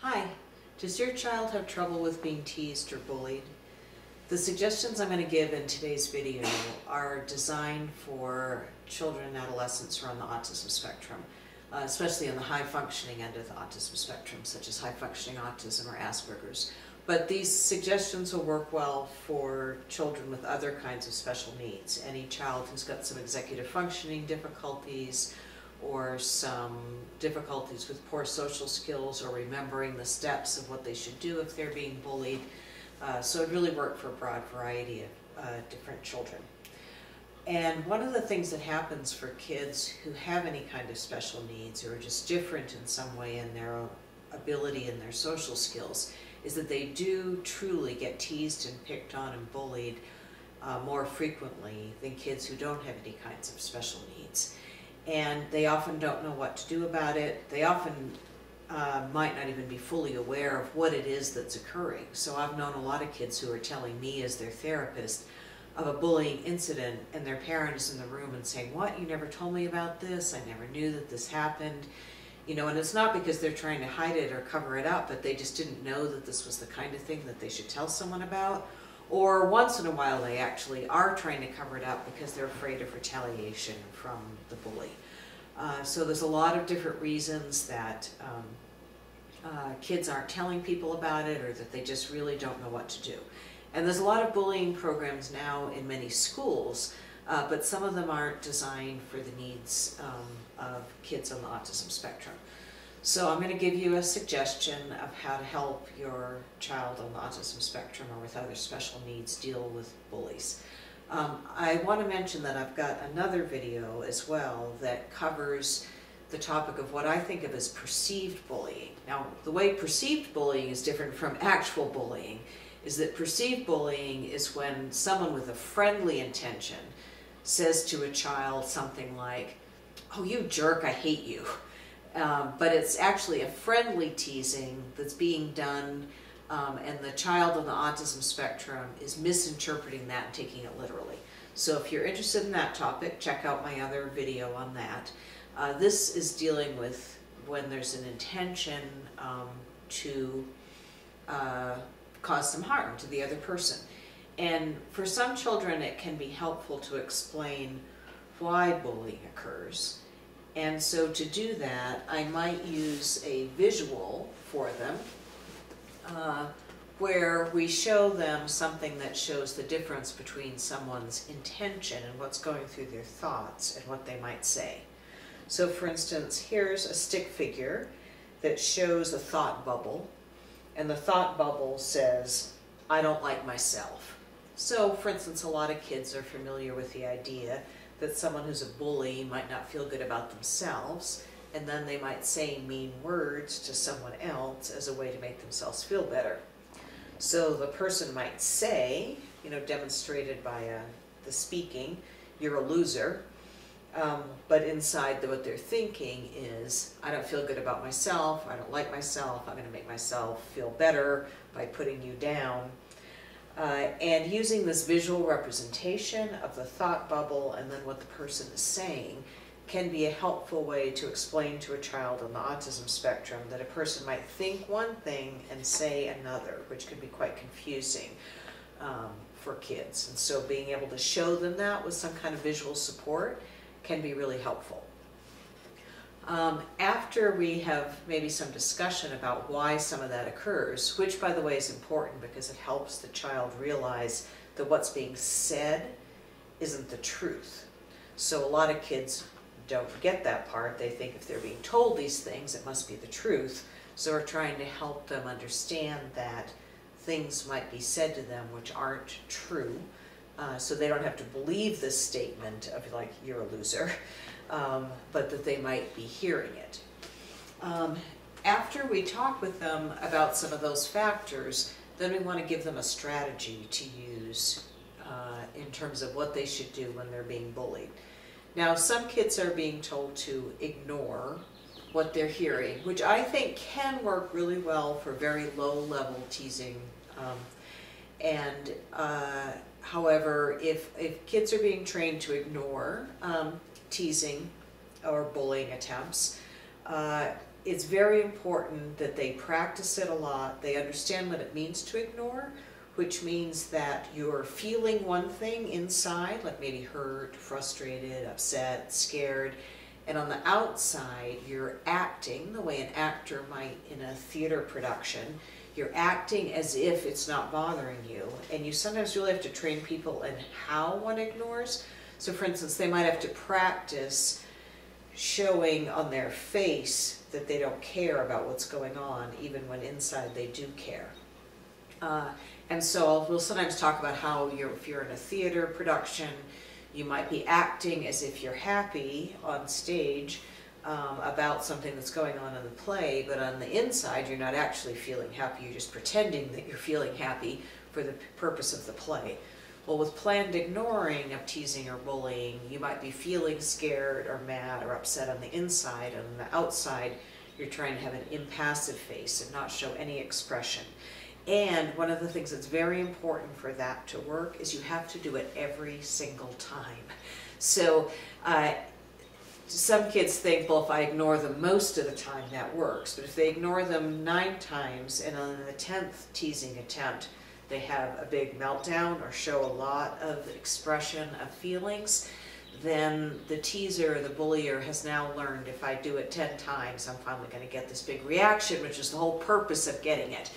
Hi, does your child have trouble with being teased or bullied? The suggestions I'm going to give in today's video are designed for children and adolescents who are on the autism spectrum, especially on the high functioning end of the autism spectrum, such as high functioning autism or Asperger's. But these suggestions will work well for children with other kinds of special needs. Any child who's got some executive functioning difficulties, or some difficulties with poor social skills, or remembering the steps of what they should do if they're being bullied. So it really worked for a broad variety of different children. And one of the things that happens for kids who have any kind of special needs or are just different in some way in their own ability and their social skills is that they do truly get teased and picked on and bullied more frequently than kids who don't have any kinds of special needs. And they often don't know what to do about it. They often might not even be fully aware of what it is that's occurring. So I've known a lot of kids who are telling me as their therapist of a bullying incident, and their parent is in the room and saying, "What, you never told me about this? I never knew that this happened." You know, and it's not because they're trying to hide it or cover it up, but they just didn't know that this was the kind of thing that they should tell someone about. Or once in a while they actually are trying to cover it up because they're afraid of retaliation from the bully. So there's a lot of different reasons that kids aren't telling people about it, or that they just really don't know what to do. And there's a lot of bullying programs now in many schools, but some of them aren't designed for the needs of kids on the autism spectrum. So I'm going to give you a suggestion of how to help your child on the autism spectrum or with other special needs deal with bullies. I want to mention that I've got another video as well that covers the topic of what I think of as perceived bullying. Now, the way perceived bullying is different from actual bullying is that perceived bullying is when someone with a friendly intention says to a child something like, "Oh, you jerk, I hate you." But it's actually a friendly teasing that's being done, and the child on the autism spectrum is misinterpreting that and taking it literally. So if you're interested in that topic, check out my other video on that. This is dealing with when there's an intention to cause some harm to the other person. And for some children it can be helpful to explain why bullying occurs. And so to do that, I might use a visual for them where we show them something that shows the difference between someone's intention and what's going through their thoughts and what they might say. So for instance, here's a stick figure that shows a thought bubble, and the thought bubble says, "I don't like myself." So for instance, a lot of kids are familiar with the idea that someone who's a bully might not feel good about themselves, and then they might say mean words to someone else as a way to make themselves feel better. So the person might say, you know, demonstrated by the speaking, "You're a loser," but inside what they're thinking is, "I don't feel good about myself, I don't like myself, I'm going to make myself feel better by putting you down." And using this visual representation of the thought bubble and then what the person is saying can be a helpful way to explain to a child on the autism spectrum that a person might think one thing and say another, which can be quite confusing for kids. And so being able to show them that with some kind of visual support can be really helpful. After we have maybe some discussion about why some of that occurs, which by the way is important because it helps the child realize that what's being said isn't the truth. So a lot of kids don't get that part. They think if they're being told these things, it must be the truth. So we're trying to help them understand that things might be said to them which aren't true, so they don't have to believe this statement of like, "You're a loser," but that they might be hearing it. After we talk with them about some of those factors, then we want to give them a strategy to use in terms of what they should do when they're being bullied. Now, some kids are being told to ignore what they're hearing, which I think can work really well for very low-level teasing. However, if kids are being trained to ignore teasing or bullying attempts, it's very important that they practice it a lot. They understand what it means to ignore, which means that you're feeling one thing inside, like maybe hurt, frustrated, upset, scared, and on the outside you're acting the way an actor might in a theater production. You're acting as if it's not bothering you, and you sometimes really have to train people in how one ignores. So for instance, they might have to practice showing on their face that they don't care about what's going on, even when inside they do care. And so we'll sometimes talk about how if you're in a theater production, you might be acting as if you're happy on stage about something that's going on in the play, but on the inside you're not actually feeling happy, you're just pretending that you're feeling happy for the purpose of the play. Well, with planned ignoring of teasing or bullying, you might be feeling scared or mad or upset on the inside, and on the outside you're trying to have an impassive face and not show any expression. And one of the things that's very important for that to work is you have to do it every single time. So some kids think, well, if I ignore them most of the time, that works. But if they ignore them 9 times and on the 10th teasing attempt, they have a big meltdown or show a lot of expression of feelings, then the teaser or the bullier has now learned, if I do it 10 times, I'm finally going to get this big reaction, which is the whole purpose of getting it.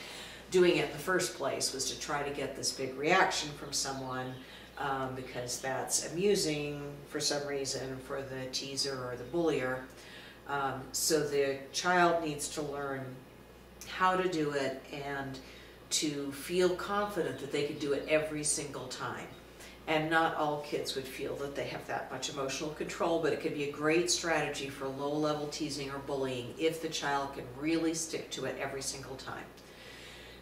Doing it in the first place was to try to get this big reaction from someone because that's amusing for some reason for the teaser or the bullier. So the child needs to learn how to do it and to feel confident that they can do it every single time. And not all kids would feel that they have that much emotional control, but it could be a great strategy for low-level teasing or bullying if the child can really stick to it every single time.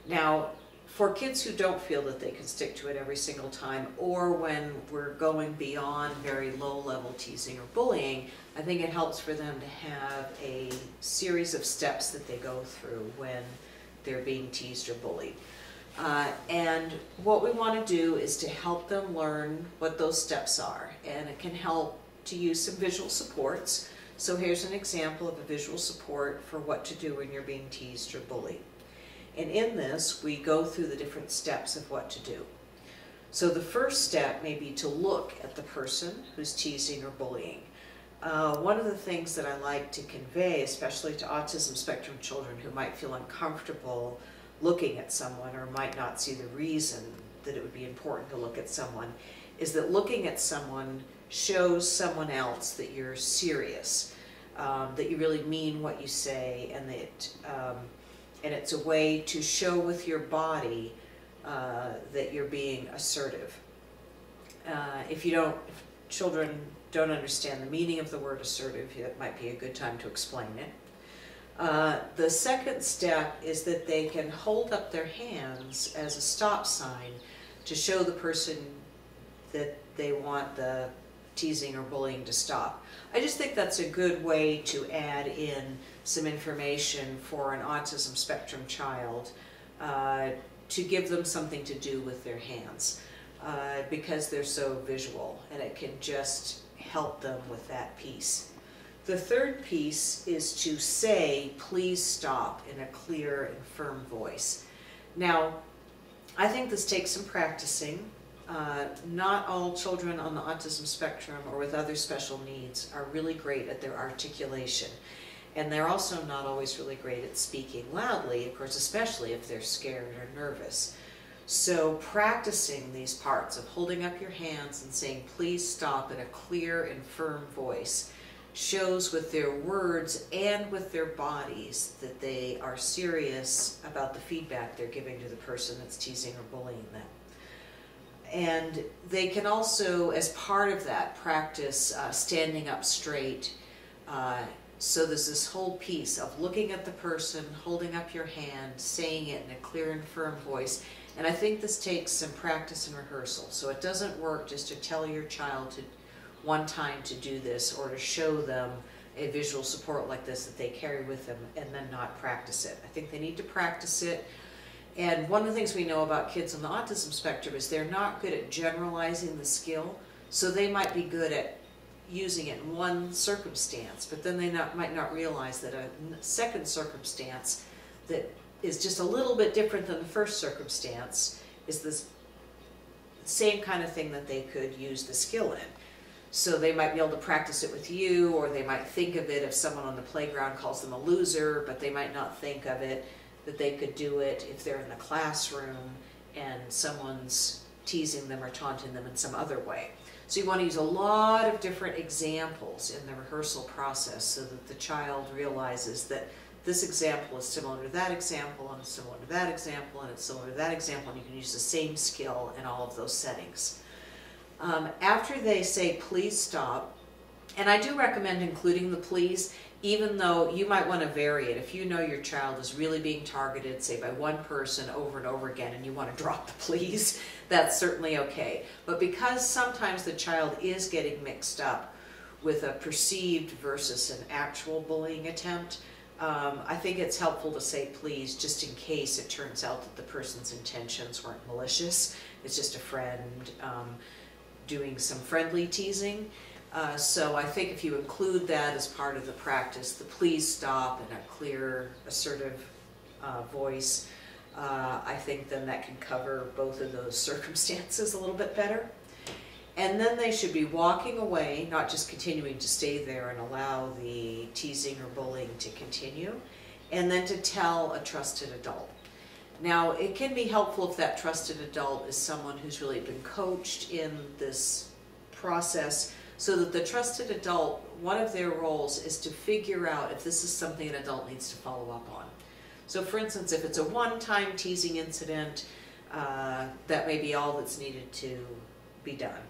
Now, for kids who don't feel that they can stick to it every single time, or when we're going beyond very low-level teasing or bullying, I think it helps for them to have a series of steps that they go through when they're being teased or bullied. And what we want to do is to help them learn what those steps are, and it can help to use some visual supports. So here's an example of a visual support for what to do when you're being teased or bullied. And in this, we go through the different steps of what to do. So the first step may be to look at the person who's teasing or bullying. One of the things that I like to convey, especially to autism spectrum children who might feel uncomfortable looking at someone or might not see the reason that it would be important to look at someone, is that looking at someone shows someone else that you're serious, that you really mean what you say, and that and it's a way to show with your body that you're being assertive. If children don't understand the meaning of the word assertive, that might be a good time to explain it. The second step is that they can hold up their hands as a stop sign to show the person that they want the teasing or bullying to stop. I just think that's a good way to add in some information for an autism spectrum child to give them something to do with their hands because they're so visual, and it can just help them with that piece. The third piece is to say, please stop, in a clear and firm voice. Now, I think this takes some practicing. Not all children on the autism spectrum or with other special needs are really great at their articulation. And they're also not always really great at speaking loudly, of course, especially if they're scared or nervous. So practicing these parts of holding up your hands and saying, please stop, in a clear and firm voice shows with their words and with their bodies that they are serious about the feedback they're giving to the person that's teasing or bullying them. And they can also, as part of that, practice standing up straight. So there's this whole piece of looking at the person, holding up your hand, saying it in a clear and firm voice. And I think this takes some practice and rehearsal. So it doesn't work just to tell your child to one time to do this or to show them a visual support like this that they carry with them and then not practice it. I think they need to practice it. And one of the things we know about kids on the autism spectrum is they're not good at generalizing the skill. So they might be good at, using it in one circumstance, but then they might not realize that a second circumstance that is just a little bit different than the first circumstance is the same kind of thing that they could use the skill in. So they might be able to practice it with you, or they might think of it if someone on the playground calls them a loser, but they might not think of it that they could do it if they're in the classroom and someone's teasing them or taunting them in some other way. So you want to use a lot of different examples in the rehearsal process so that the child realizes that this example is similar to that example, and it's similar to that example, and it's similar to that example, and you can use the same skill in all of those settings. After they say, please stop, and I do recommend including the please, even though you might want to vary it. If you know your child is really being targeted, say by one person over and over again, and you want to drop the please, that's certainly okay. But because sometimes the child is getting mixed up with a perceived versus an actual bullying attempt, I think it's helpful to say please, just in case it turns out that the person's intentions weren't malicious. It's just a friend doing some friendly teasing. So I think if you include that as part of the practice, the please stop in a clear, assertive voice, I think then that can cover both of those circumstances a little bit better. And then they should be walking away, not just continuing to stay there and allow the teasing or bullying to continue, and then to tell a trusted adult. Now, it can be helpful if that trusted adult is someone who's really been coached in this process, so that the trusted adult, one of their roles is to figure out if this is something an adult needs to follow up on. So for instance, if it's a one-time teasing incident, that may be all that's needed to be done.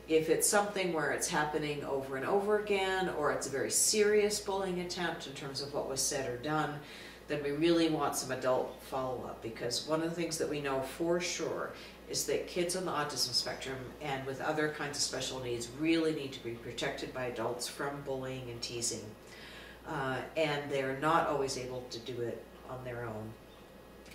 If it's something where it's happening over and over again, or it's a very serious bullying attempt in terms of what was said or done, then we really want some adult follow-up, because one of the things that we know for sure is that kids on the autism spectrum and with other kinds of special needs really need to be protected by adults from bullying and teasing. And they're not always able to do it on their own.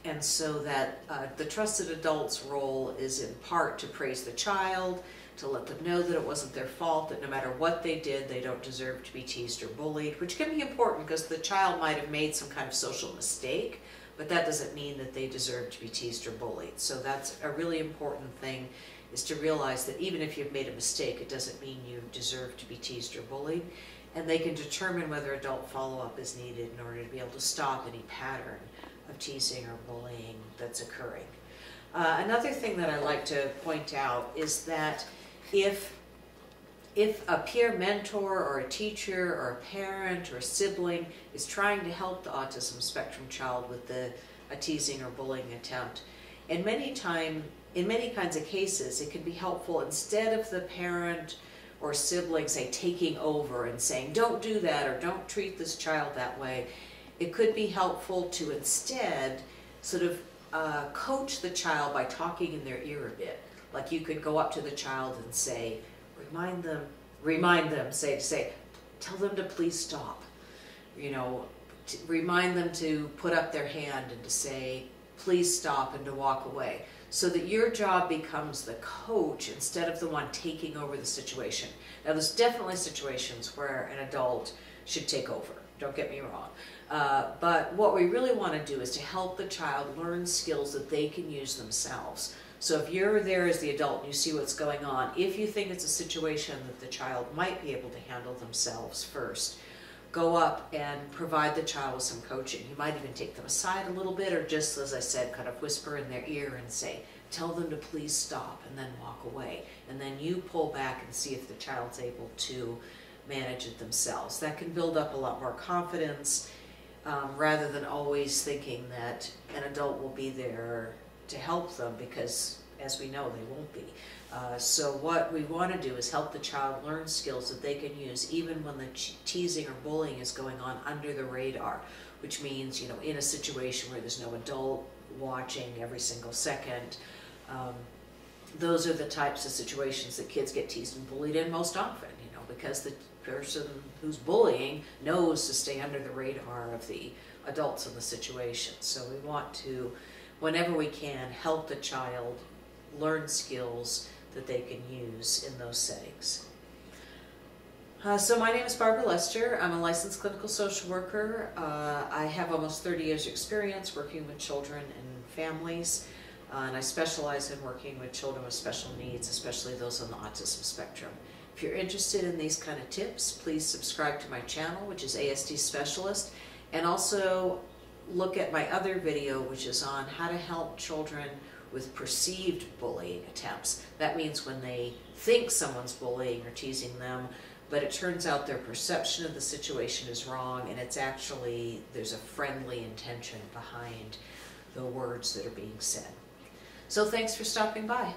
And so that the trusted adult's role is in part to praise the child, to let them know that it wasn't their fault, that no matter what they did, they don't deserve to be teased or bullied, which can be important because the child might have made some kind of social mistake, but that doesn't mean that they deserve to be teased or bullied. So that's a really important thing, is to realize that even if you've made a mistake, it doesn't mean you deserve to be teased or bullied. And they can determine whether adult follow-up is needed in order to be able to stop any pattern of teasing or bullying that's occurring. Another thing that I like to point out is that if a peer mentor or a teacher or a parent or a sibling is trying to help the autism spectrum child with a teasing or bullying attempt, in many kinds of cases it can be helpful, instead of the parent or sibling, say, taking over and saying, don't do that or don't treat this child that way, it could be helpful to instead sort of coach the child by talking in their ear a bit. Like you could go up to the child and say, remind them, tell them to please stop. You know, remind them to put up their hand and to say, please stop, and to walk away. So that your job becomes the coach instead of the one taking over the situation. Now there's definitely situations where an adult should take over, don't get me wrong. But what we really want to do is to help the child learn skills that they can use themselves. So if you're there as the adult and you see what's going on, if you think it's a situation that the child might be able to handle themselves first, go up and provide the child with some coaching. You might even take them aside a little bit, or just, as I said, kind of whisper in their ear and say, tell them to please stop, and then walk away. And then you pull back and see if the child's able to manage it themselves. That can build up a lot more confidence, rather than always thinking that an adult will be there to help them, because as we know, they won't be. So what we want to do is help the child learn skills that they can use even when the teasing or bullying is going on under the radar, which means, you know, in a situation where there's no adult watching every single second. Those are the types of situations that kids get teased and bullied in most often, you know, because the person who's bullying knows to stay under the radar of the adults in the situation. So we want to, whenever we can, help the child learn skills that they can use in those settings. So my name is Barbara Lester. I'm a licensed clinical social worker. I have almost 30 years experience working with children and families, and I specialize in working with children with special needs, especially those on the autism spectrum. If you're interested in these kind of tips, please subscribe to my channel, which is ASD Specialist, and also look at my other video, which is on how to help children with perceived bullying attempts. That means when they think someone's bullying or teasing them, but it turns out their perception of the situation is wrong, and it's actually, there's a friendly intention behind the words that are being said. So thanks for stopping by.